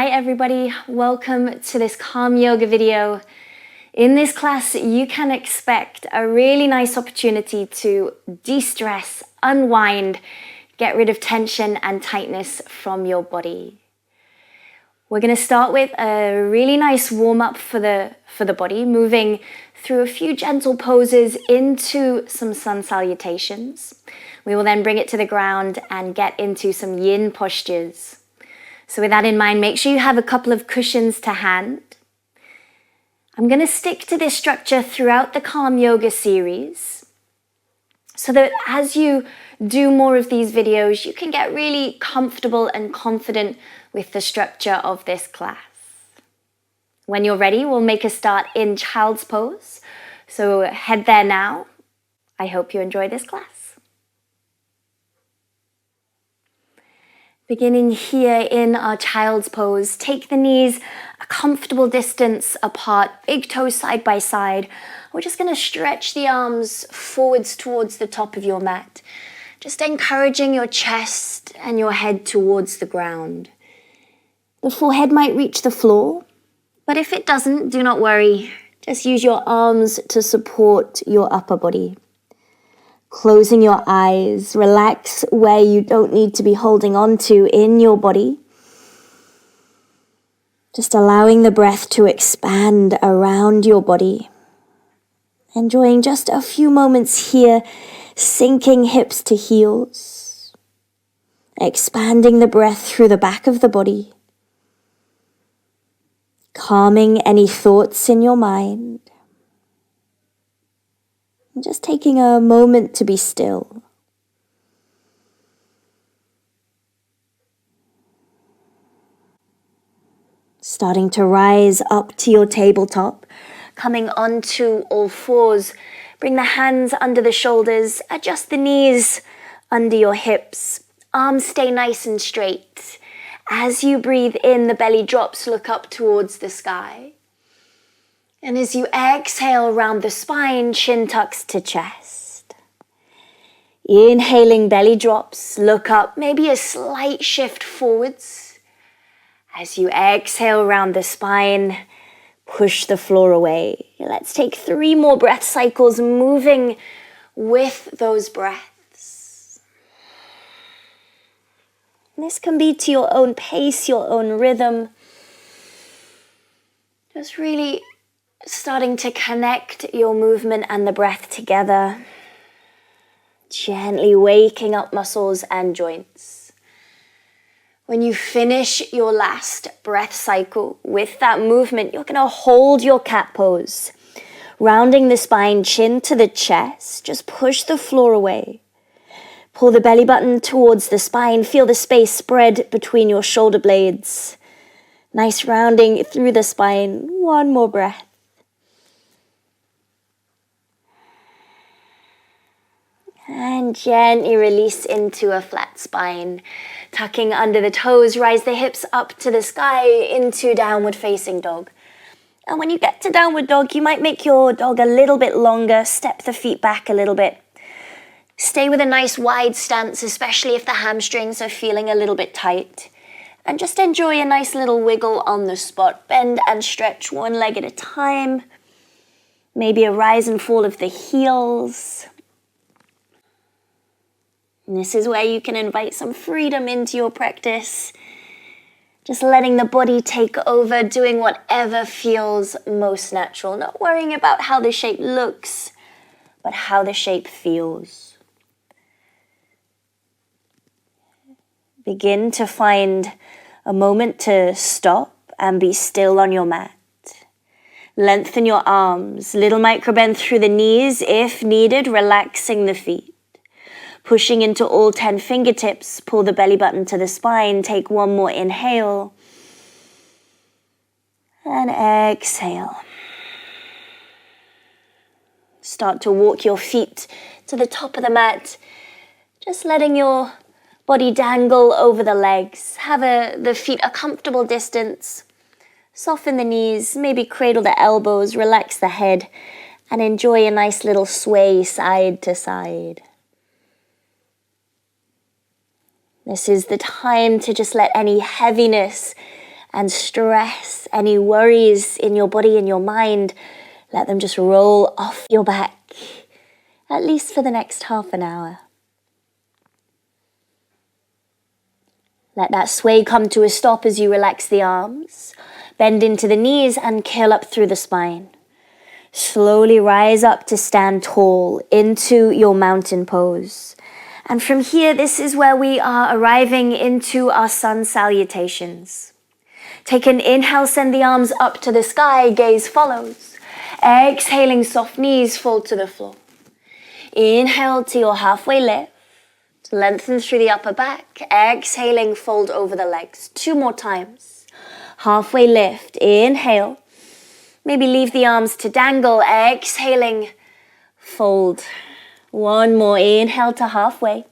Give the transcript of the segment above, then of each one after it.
Hi everybody, welcome to this calm yoga video. In this class, you can expect a really nice opportunity to de-stress, unwind, get rid of tension and tightness from your body. We're going to start with a really nice warm-up for the body, moving through a few gentle poses into some Sun Salutations. We will then bring it to the ground and get into some yin postures. So with that in mind, make sure you have a couple of cushions to hand. I'm going to stick to this structure throughout the Calm Yoga series so that as you do more of these videos, you can get really comfortable and confident with the structure of this class. When you're ready, we'll make a start in Child's Pose. So head there now. I hope you enjoy this class. Beginning here in our Child's Pose, take the knees a comfortable distance apart, big toes side by side. We're just going to stretch the arms forwards towards the top of your mat, just encouraging your chest and your head towards the ground. The forehead might reach the floor, but if it doesn't, do not worry. Just use your arms to support your upper body. Closing your eyes, relax where you don't need to be holding on to in your body. Just allowing the breath to expand around your body. Enjoying just a few moments here, sinking hips to heels. Expanding the breath through the back of the body. Calming any thoughts in your mind. And just taking a moment to be still. Starting to rise up to your tabletop, coming onto all fours. Bring the hands under the shoulders, adjust the knees under your hips. Arms stay nice and straight. As you breathe in, the belly drops, look up towards the sky. And as you exhale around the spine, chin tucks to chest. Inhaling, belly drops, look up, maybe a slight shift forwards. As you exhale around the spine, push the floor away. Let's take 3 more breath cycles, moving with those breaths. This can be to your own pace, your own rhythm. Just really starting to connect your movement and the breath together. Gently waking up muscles and joints. When you finish your last breath cycle with that movement, you're going to hold your cat pose. Rounding the spine, chin to the chest. Just push the floor away. Pull the belly button towards the spine. Feel the space spread between your shoulder blades. Nice rounding through the spine. 1 more breath. And gently release into a flat spine. Tucking under the toes, rise the hips up to the sky into downward facing dog. And when you get to downward dog, you might make your dog a little bit longer, step the feet back a little bit. Stay with a nice wide stance, especially if the hamstrings are feeling a little bit tight. And just enjoy a nice little wiggle on the spot. Bend and stretch 1 leg at a time. Maybe a rise and fall of the heels. And this is where you can invite some freedom into your practice. Just letting the body take over, doing whatever feels most natural. Not worrying about how the shape looks, but how the shape feels. Begin to find a moment to stop and be still on your mat. Lengthen your arms, little micro bend through the knees if needed, relaxing the feet. Pushing into all 10 fingertips, pull the belly button to the spine, take 1 more inhale. And exhale. Start to walk your feet to the top of the mat, just letting your body dangle over the legs. Have the feet a comfortable distance. Soften the knees, maybe cradle the elbows, relax the head, and enjoy a nice little sway side to side. This is the time to just let any heaviness and stress, any worries in your body and your mind, let them just roll off your back, at least for the next half an hour. Let that sway come to a stop as you relax the arms, bend into the knees and curl up through the spine. Slowly rise up to stand tall into your mountain pose. And from here, this is where we are arriving into our Sun Salutations. Take an inhale, send the arms up to the sky, gaze follows. Exhaling, soft knees fold to the floor. Inhale to your halfway lift, lengthen through the upper back. Exhaling, fold over the legs. 2 more times. Halfway lift, inhale. Maybe leave the arms to dangle. Exhaling, fold. 1 more, inhale to halfway.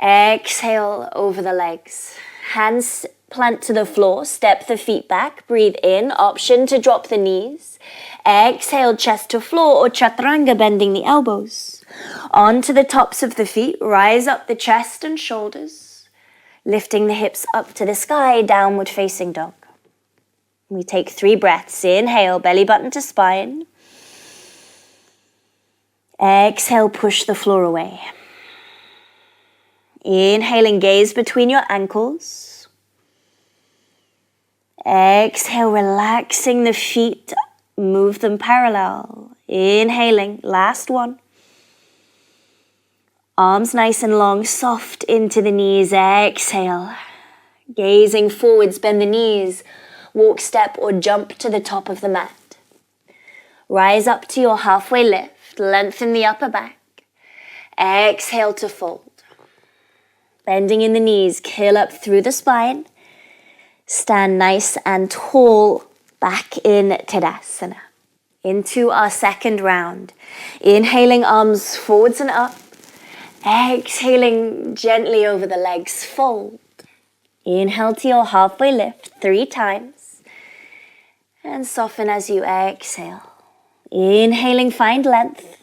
Exhale over the legs. Hands plant to the floor, step the feet back, breathe in, option to drop the knees. Exhale, chest to floor or chaturanga, bending the elbows. Onto the tops of the feet, rise up the chest and shoulders, lifting the hips up to the sky, downward facing dog. We take 3 breaths, inhale, belly button to spine. Exhale, push the floor away. Inhaling, gaze between your ankles. Exhale, relaxing the feet, move them parallel. Inhaling, last one. Arms nice and long, soft into the knees. Exhale, gazing forwards, bend the knees. Walk, step or jump to the top of the mat. Rise up to your halfway lift, lengthen the upper back. Exhale to fold. Bending in the knees, curl up through the spine. Stand nice and tall back in Tadasana. Into our second round. Inhaling, arms forwards and up. Exhaling gently over the legs, fold. Inhale to your halfway lift 3 times. And soften as you exhale. Inhaling, find length.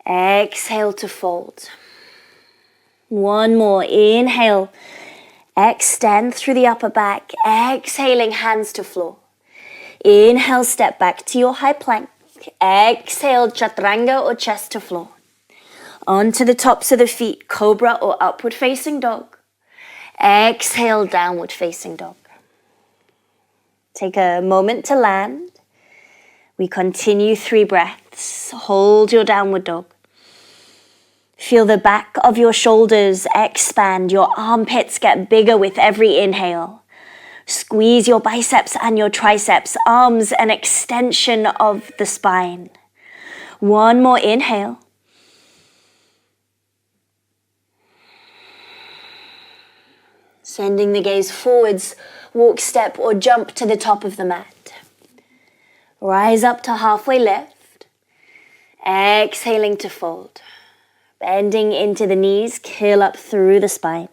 Exhale to fold. 1 more, inhale. Extend through the upper back. Exhaling, hands to floor. Inhale, step back to your high plank. Exhale, chaturanga or chest to floor. Onto the tops of the feet, cobra or upward facing dog. Exhale, downward facing dog. Take a moment to land. We continue 3 breaths. Hold your downward dog. Feel the back of your shoulders expand. Your armpits get bigger with every inhale. Squeeze your biceps and your triceps. Arms an extension of the spine. 1 more inhale. Sending the gaze forwards, walk, step or jump to the top of the mat. Rise up to halfway lift. Exhaling to fold. Bending into the knees, curl up through the spine.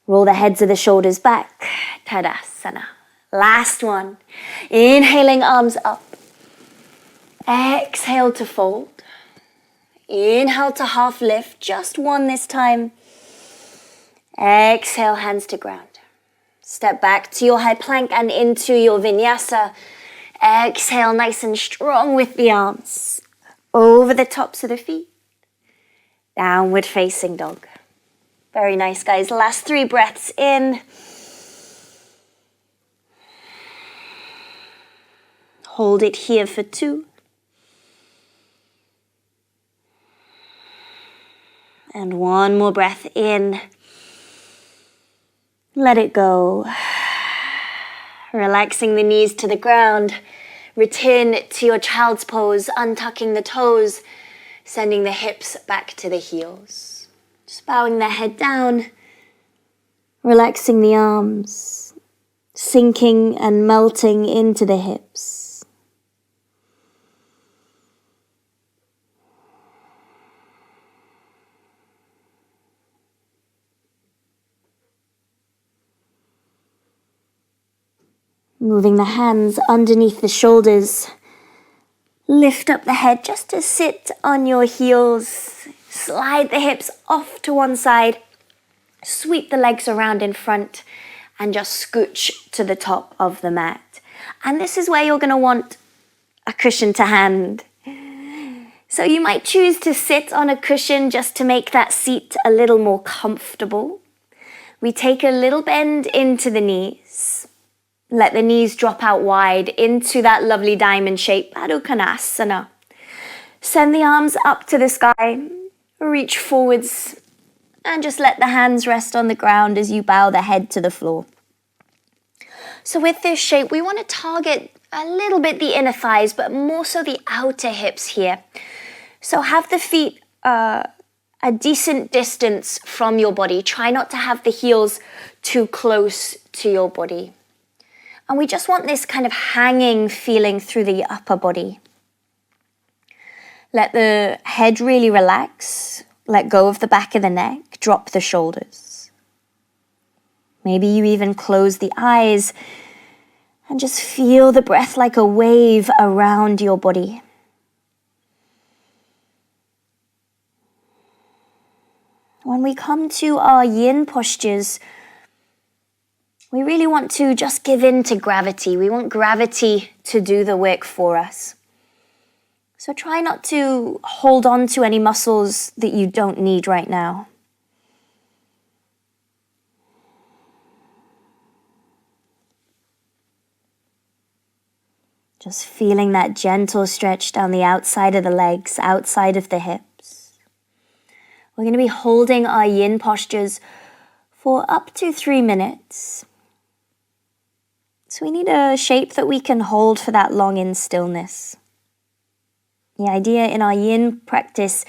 Roll the heads of the shoulders back. Tadasana. Last one. Inhaling, arms up. Exhale to fold. Inhale to half lift. Just 1 this time. Exhale, hands to ground. Step back to your high plank and into your vinyasa. Exhale, nice and strong with the arms. Over the tops of the feet. Downward facing dog. Very nice, guys. Last 3 breaths in. Hold it here for 2. And 1 more breath in. Let it go. Relaxing the knees to the ground. Return to your child's pose, untucking the toes, sending the hips back to the heels. Just bowing the head down, relaxing the arms, sinking and melting into the hips. Moving the hands underneath the shoulders. Lift up the head just to sit on your heels. Slide the hips off to one side. Sweep the legs around in front and just scooch to the top of the mat. And this is where you're going to want a cushion to hand. So you might choose to sit on a cushion just to make that seat a little more comfortable. We take a little bend into the knees. Let the knees drop out wide into that lovely diamond shape, Adho Konasana. Send the arms up to the sky, reach forwards, and just let the hands rest on the ground as you bow the head to the floor. So with this shape, we want to target a little bit the inner thighs, but more so the outer hips here. So have the feet a decent distance from your body. Try not to have the heels too close to your body. And we just want this kind of hanging feeling through the upper body. Let the head really relax. Let go of the back of the neck. Drop the shoulders. Maybe you even close the eyes and just feel the breath like a wave around your body. When we come to our yin postures, we really want to just give in to gravity. We want gravity to do the work for us. So try not to hold on to any muscles that you don't need right now. Just feeling that gentle stretch down the outside of the legs, outside of the hips. We're going to be holding our yin postures for up to 3 minutes. So we need a shape that we can hold for that long in stillness. The idea in our yin practice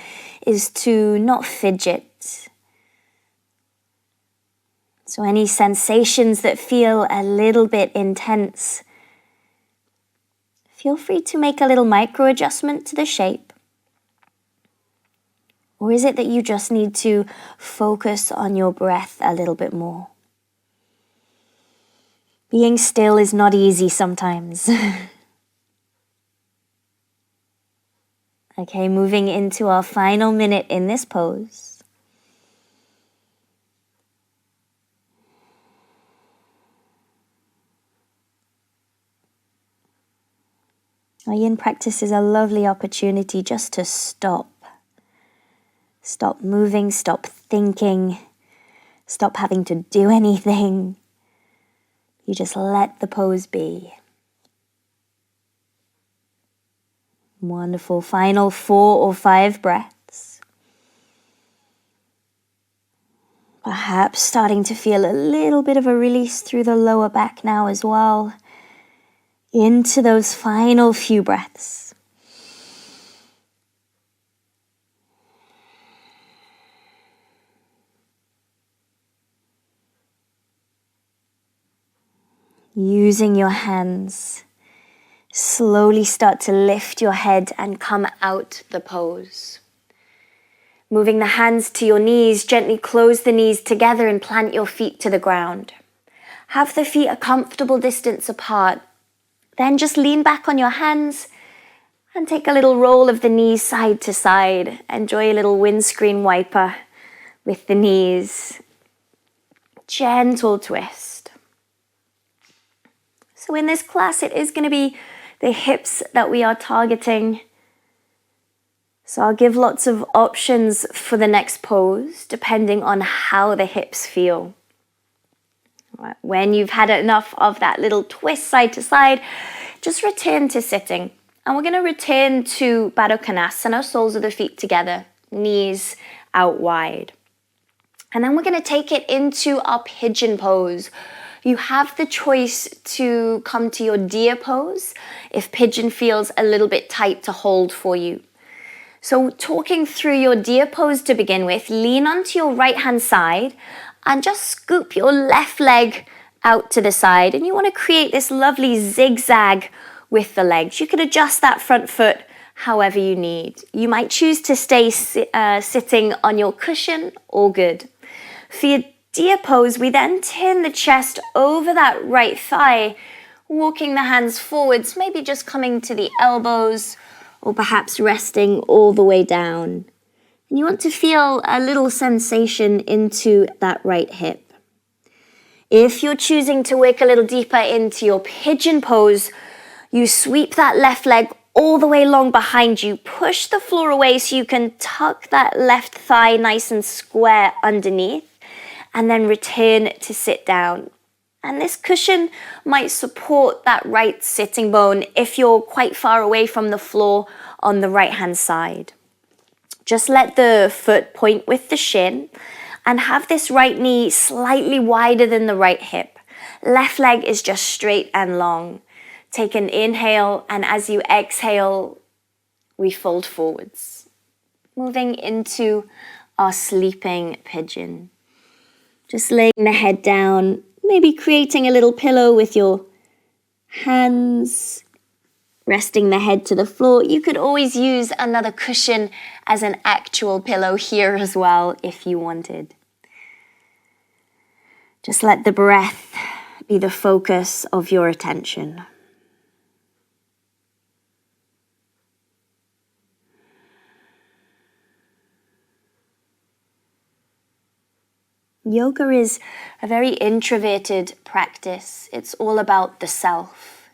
is to not fidget. So any sensations that feel a little bit intense, feel free to make a little micro adjustment to the shape. Or is it that you just need to focus on your breath a little bit more? Being still is not easy sometimes. Okay, moving into our final minute in this pose. Our yin practice is a lovely opportunity just to stop. Stop moving, stop thinking, stop having to do anything. You just let the pose be. Wonderful. Final 4 or 5 breaths. Perhaps starting to feel a little bit of a release through the lower back now as well. Into those final few breaths. Using your hands, slowly start to lift your head and come out the pose. Moving the hands to your knees, gently close the knees together and plant your feet to the ground. Have the feet a comfortable distance apart. Then just lean back on your hands and take a little roll of the knees side to side. Enjoy a little windscreen wiper with the knees. Gentle twist. So in this class, it is going to be the hips that we are targeting. So I'll give lots of options for the next pose, depending on how the hips feel. When you've had enough of that little twist side to side, just return to sitting. And we're going to return to Baddha Konasana, soles of the feet together, knees out wide. And then we're going to take it into our pigeon pose. You have the choice to come to your deer pose if pigeon feels a little bit tight to hold for you. So talking through your deer pose to begin with, lean onto your right hand side and just scoop your left leg out to the side. And you want to create this lovely zigzag with the legs. You can adjust that front foot however you need. You might choose to stay sitting on your cushion, all good. For your deer pose, we then turn the chest over that right thigh, walking the hands forwards, maybe just coming to the elbows or perhaps resting all the way down. And you want to feel a little sensation into that right hip. If you're choosing to work a little deeper into your pigeon pose, you sweep that left leg all the way long behind you. Push the floor away so you can tuck that left thigh nice and square underneath, and then return to sit down. And this cushion might support that right sitting bone if you're quite far away from the floor on the right-hand side. Just let the foot point with the shin and have this right knee slightly wider than the right hip. Left leg is just straight and long. Take an inhale, and as you exhale, we fold forwards. Moving into our sleeping pigeon. Just laying the head down, maybe creating a little pillow with your hands, resting the head to the floor. You could always use another cushion as an actual pillow here as well if you wanted. Just let the breath be the focus of your attention. Yoga is a very introverted practice. It's all about the self.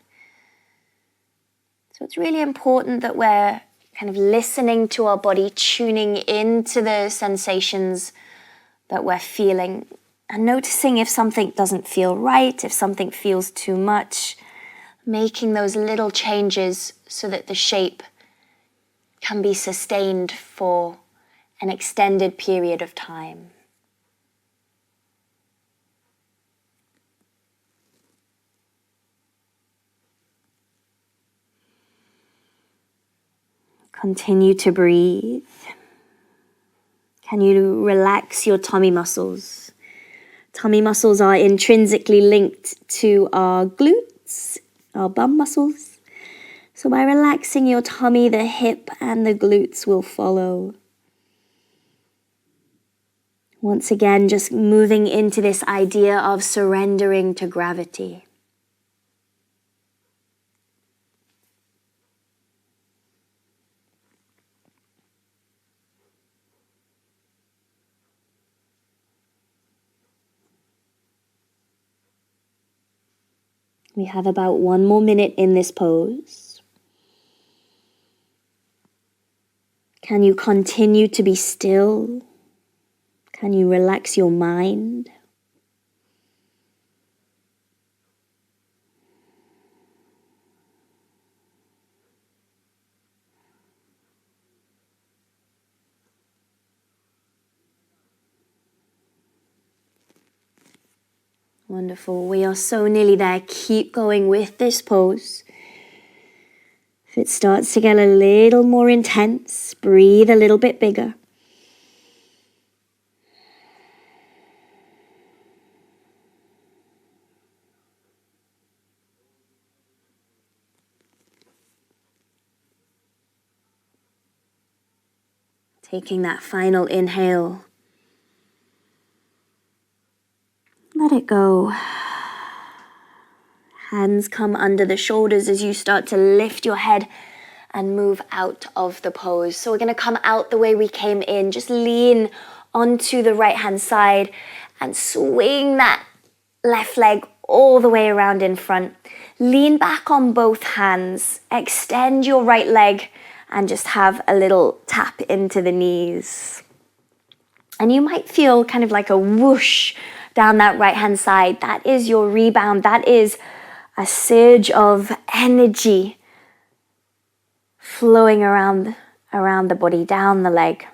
So it's really important that we're kind of listening to our body, tuning into the sensations that we're feeling, and noticing if something doesn't feel right, if something feels too much, making those little changes so that the shape can be sustained for an extended period of time. Continue to breathe. Can you relax your tummy muscles? Tummy muscles are intrinsically linked to our glutes, our bum muscles. So by relaxing your tummy, the hip and the glutes will follow. Once again, just moving into this idea of surrendering to gravity. We have about 1 more minute in this pose. Can you continue to be still? Can you relax your mind? Wonderful. We are so nearly there. Keep going with this pose. If it starts to get a little more intense, breathe a little bit bigger. Taking that final inhale. Let it go. Hands come under the shoulders as you start to lift your head and move out of the pose. So we're going to come out the way we came in. Just lean onto the right hand side and swing that left leg all the way around in front. Lean back on both hands. Extend your right leg and just have a little tap into the knees. And you might feel kind of like a whoosh down that right hand side. That is your rebound. That is a surge of energy flowing around the body, down the leg.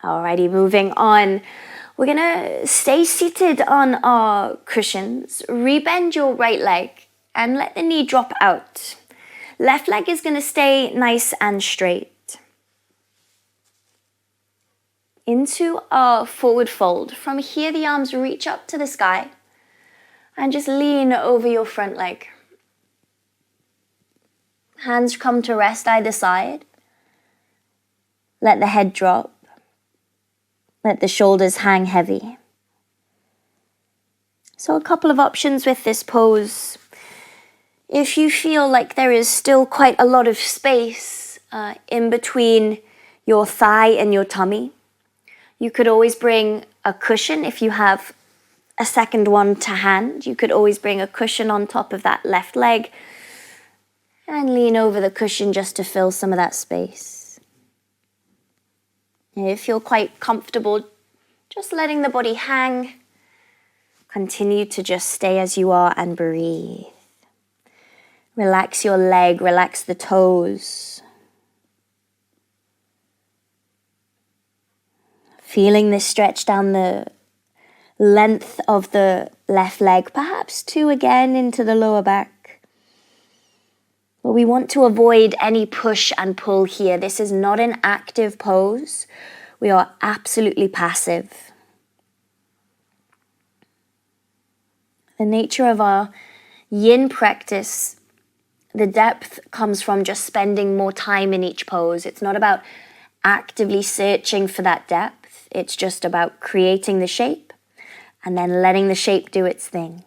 Alrighty, moving on. We're gonna stay seated on our cushions. Rebend your right leg and let the knee drop out. Left leg is gonna stay nice and straight. Into our forward fold. From here, the arms reach up to the sky and just lean over your front leg. Hands come to rest either side. Let the head drop. Let the shoulders hang heavy. So a couple of options with this pose. If you feel like there is still quite a lot of space in between your thigh and your tummy. You could always bring a cushion if you have a second one to hand. You could always bring a cushion on top of that left leg and lean over the cushion just to fill some of that space. If you're quite comfortable, just letting the body hang, continue to just stay as you are and breathe. Relax your leg, relax the toes. Feeling this stretch down the length of the left leg, perhaps two again into the lower back. But we want to avoid any push and pull here. This is not an active pose. We are absolutely passive. The nature of our yin practice, the depth comes from just spending more time in each pose. It's not about actively searching for that depth. It's just about creating the shape and then letting the shape do its thing.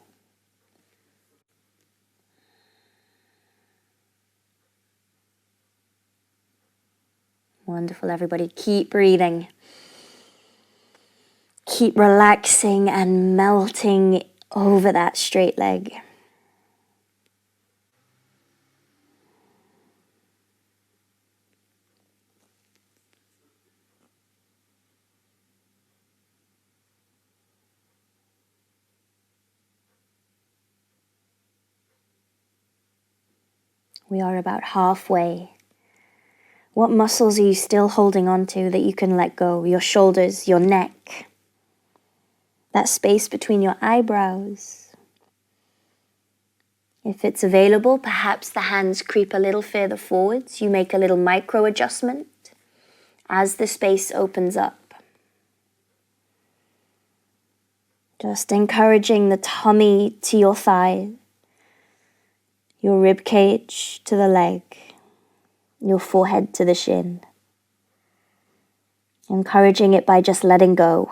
Wonderful, everybody. Keep breathing. Keep relaxing and melting over that straight leg. We are about halfway. What muscles are you still holding on to that you can let go? Your shoulders, your neck, that space between your eyebrows. If it's available, perhaps the hands creep a little further forwards. You make a little micro adjustment as the space opens up. Just encouraging the tummy to your thigh, your rib cage to the leg, your forehead to the shin. Encouraging it by just letting go.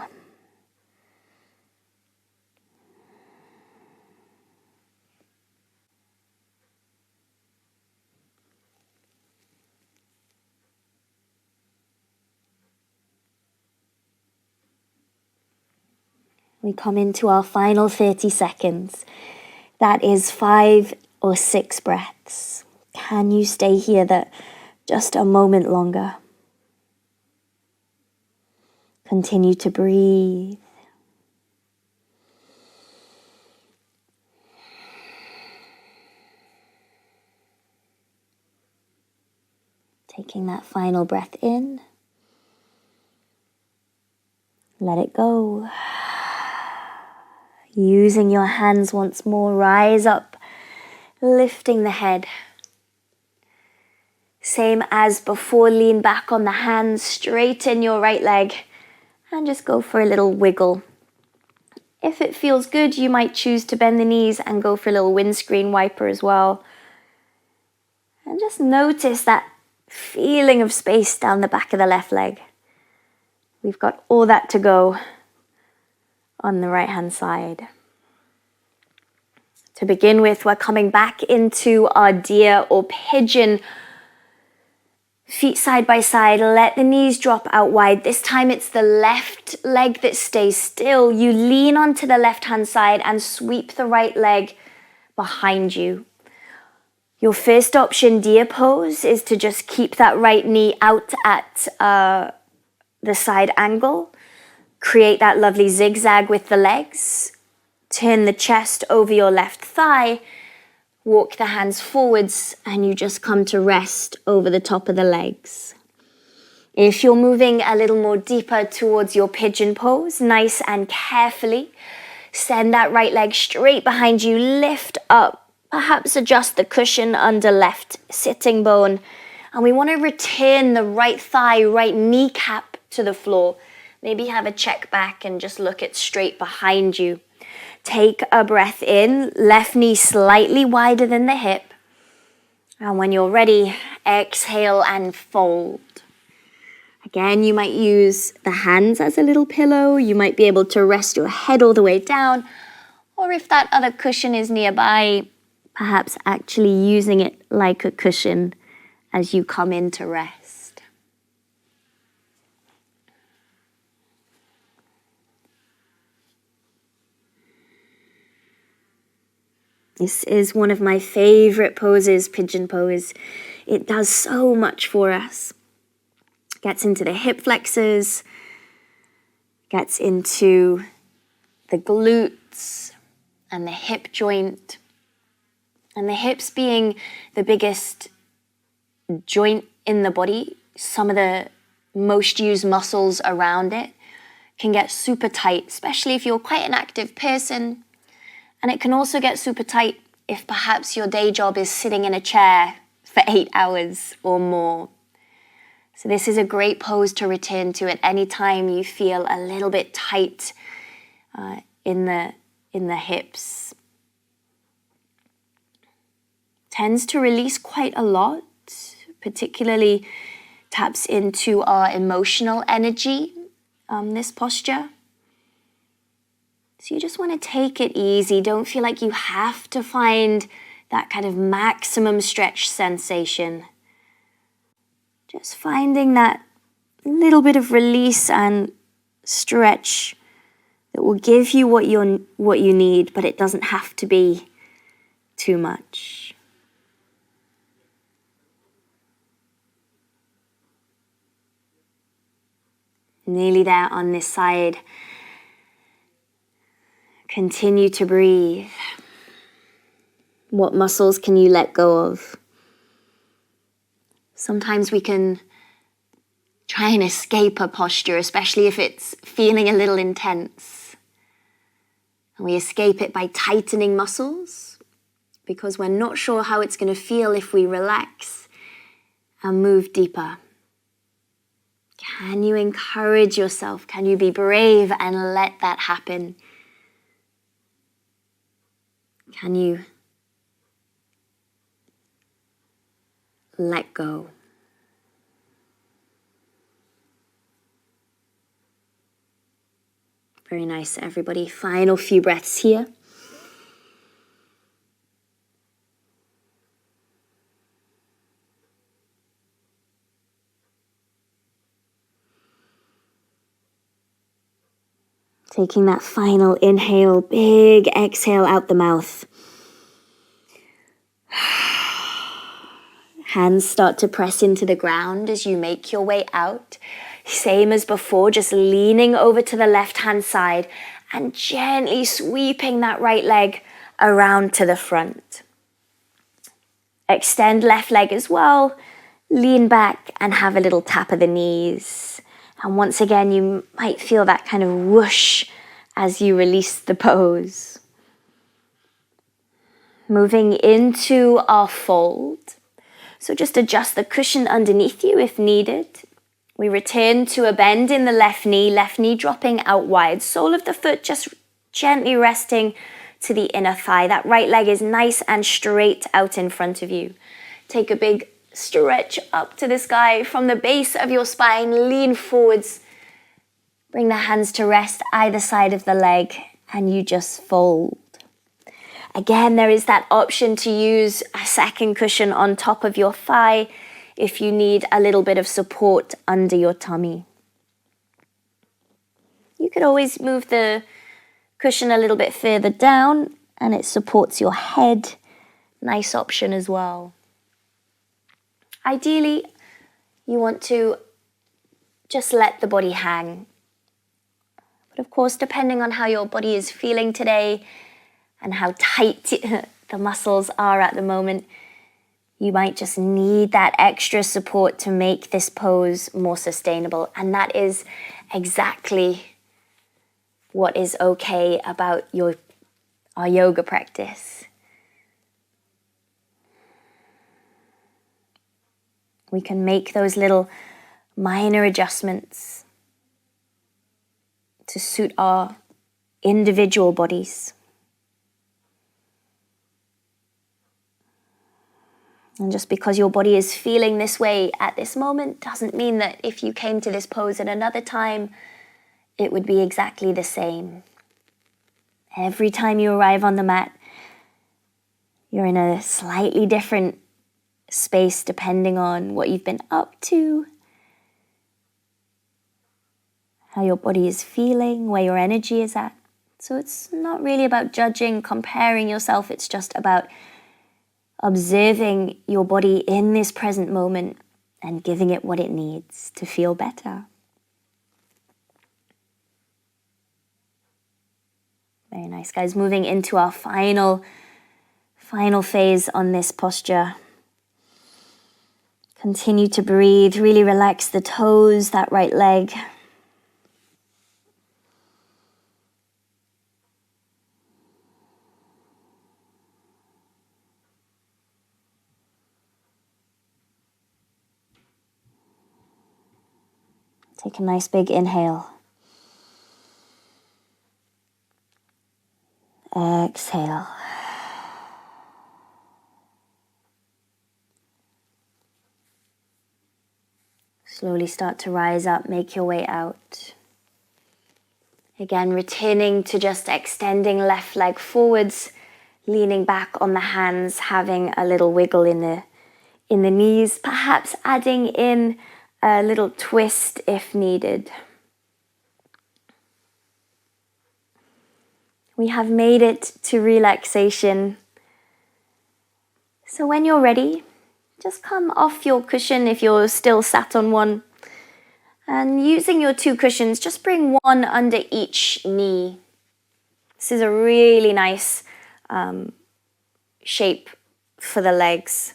We come into our final 30 seconds. That is 5 or 6 breaths. Can you stay here just a moment longer? Continue to breathe. Taking that final breath in. Let it go. Using your hands once more, rise up, lifting the head. Same as before, lean back on the hands, straighten your right leg, and just go for a little wiggle. If it feels good, you might choose to bend the knees and go for a little windscreen wiper as well. And just notice that feeling of space down the back of the left leg. We've got all that to go on the right hand side. To begin with, we're coming back into our deer or pigeon. Feet side by side, let the knees drop out wide. This time it's the left leg that stays still. You lean onto the left hand side and sweep the right leg behind you. Your first option, deer pose, is to just keep that right knee out at the side angle. Create that lovely zigzag with the legs. Turn the chest over your left thigh. Walk the hands forwards and you just come to rest over the top of the legs. If you're moving a little more deeper towards your pigeon pose, nice and carefully, send that right leg straight behind you, lift up, perhaps adjust the cushion under left sitting bone. And we want to return the right thigh, right kneecap to the floor. Maybe have a check back and just look it straight behind you. Take a breath in, left knee slightly wider than the hip. And when you're ready, exhale and fold. Again, you might use the hands as a little pillow. You might be able to rest your head all the way down. Or if that other cushion is nearby, perhaps actually using it like a cushion as you come in to rest. This is one of my favorite poses, pigeon pose. It does so much for us. Gets into the hip flexors, gets into the glutes and the hip joint. And the hips being the biggest joint in the body, some of the most used muscles around it can get super tight, especially if you're quite an active person. And it can also get super tight if perhaps your day job is sitting in a chair for 8 hours or more. So this is a great pose to return to at any time you feel a little bit tight in the hips. Tends to release quite a lot, particularly taps into our emotional energy, this posture. So you just want to take it easy. Don't feel like you have to find that kind of maximum stretch sensation. Just finding that little bit of release and stretch that will give you what you need, but it doesn't have to be too much. Nearly there on this side. Continue to breathe. What muscles can you let go of? Sometimes we can try and escape a posture, especially if it's feeling a little intense. And we escape it by tightening muscles because we're not sure how it's going to feel if we relax and move deeper. Can you encourage yourself? Can you be brave and let that happen? Can you let go? Very nice, everybody. Final few breaths here. Taking that final inhale, big exhale out the mouth. Hands start to press into the ground as you make your way out. Same as before, just leaning over to the left-hand side and gently sweeping that right leg around to the front. Extend left leg as well. Lean back and have a little tap of the knees. And once again, you might feel that kind of whoosh as you release the pose. Moving into our fold. So just adjust the cushion underneath you if needed. We return to a bend in the left knee dropping out wide. Sole of the foot just gently resting to the inner thigh. That right leg is nice and straight out in front of you. Take a big stretch up to the sky from the base of your spine. Lean forwards. Bring the hands to rest either side of the leg and you just fold. Again, there is that option to use a second cushion on top of your thigh if you need a little bit of support under your tummy. You could always move the cushion a little bit further down and it supports your head. Nice option as well. Ideally, you want to just let the body hang. But of course, depending on how your body is feeling today and how tight the muscles are at the moment, you might just need that extra support to make this pose more sustainable. And that is exactly what is okay about our yoga practice. We can make those little minor adjustments to suit our individual bodies. And just because your body is feeling this way at this moment doesn't mean that if you came to this pose at another time, it would be exactly the same. Every time you arrive on the mat, you're in a slightly different space depending on what you've been up to, how your body is feeling, where your energy is at. So it's not really about judging, comparing yourself. It's just about observing your body in this present moment and giving it what it needs to feel better. Very nice, guys. Moving into our final phase on this posture. Continue to breathe. Really relax the toes, that right leg. Take a nice big inhale. Exhale. Slowly start to rise up, make your way out. Again, returning to just extending left leg forwards, leaning back on the hands, having a little wiggle in the knees, perhaps adding in a little twist if needed. We have made it to relaxation. So when you're ready, just come off your cushion if you're still sat on one. And using your two cushions, just bring one under each knee. This is a really nice shape for the legs,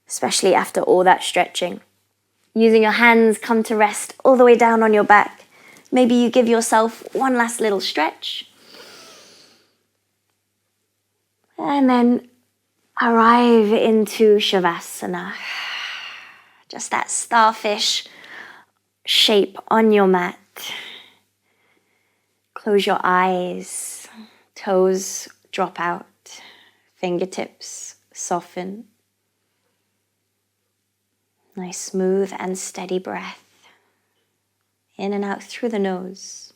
especially after all that stretching. Using your hands, come to rest all the way down on your back. Maybe you give yourself one last little stretch. And then arrive into Shavasana. Just that starfish shape on your mat. Close your eyes. Toes drop out. Fingertips soften. Nice smooth and steady breath. In and out through the nose.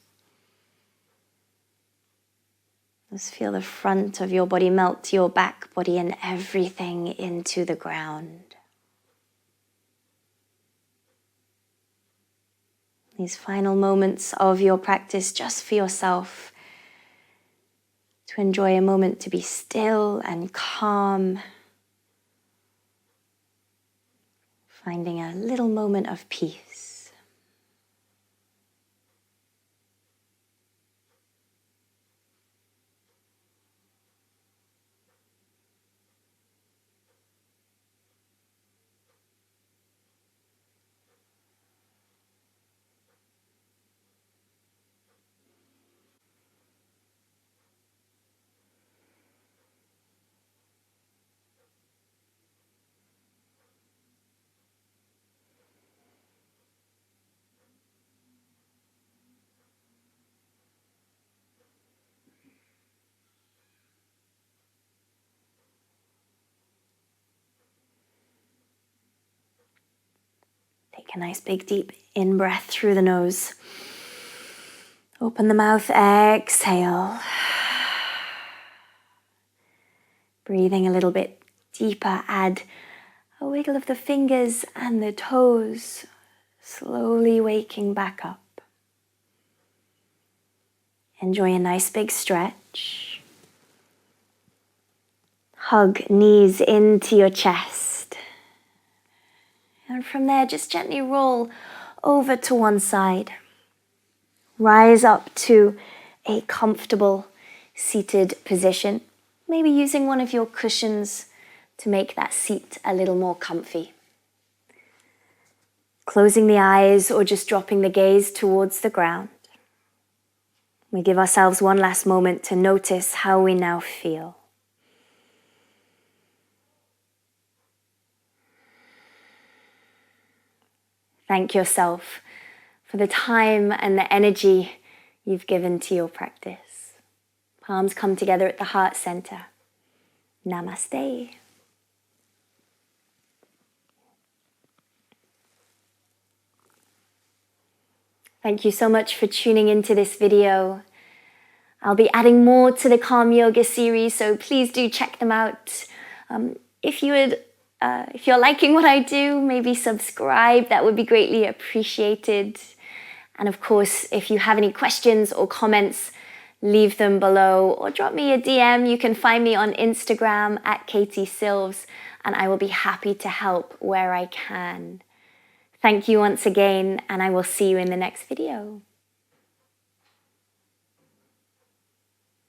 Just feel the front of your body melt to your back body and everything into the ground. These final moments of your practice just for yourself, to enjoy a moment to be still and calm, finding a little moment of peace. Take a nice big deep in-breath through the nose. Open the mouth, exhale. Breathing a little bit deeper, add a wiggle of the fingers and the toes, slowly waking back up. Enjoy a nice big stretch. Hug knees into your chest. And from there, just gently roll over to one side. Rise up to a comfortable seated position. Maybe using one of your cushions to make that seat a little more comfy. Closing the eyes or just dropping the gaze towards the ground. We give ourselves one last moment to notice how we now feel. Thank yourself for the time and the energy you've given to your practice. Palms come together at the heart center. Namaste. Thank you so much for tuning into this video. I'll be adding more to the Calm Yoga series, so please do check them out. If you're liking what I do, maybe subscribe. That would be greatly appreciated. And of course, if you have any questions or comments, leave them below or drop me a DM. You can find me on Instagram at Katie Silves, and I will be happy to help where I can. Thank you once again, and I will see you in the next video.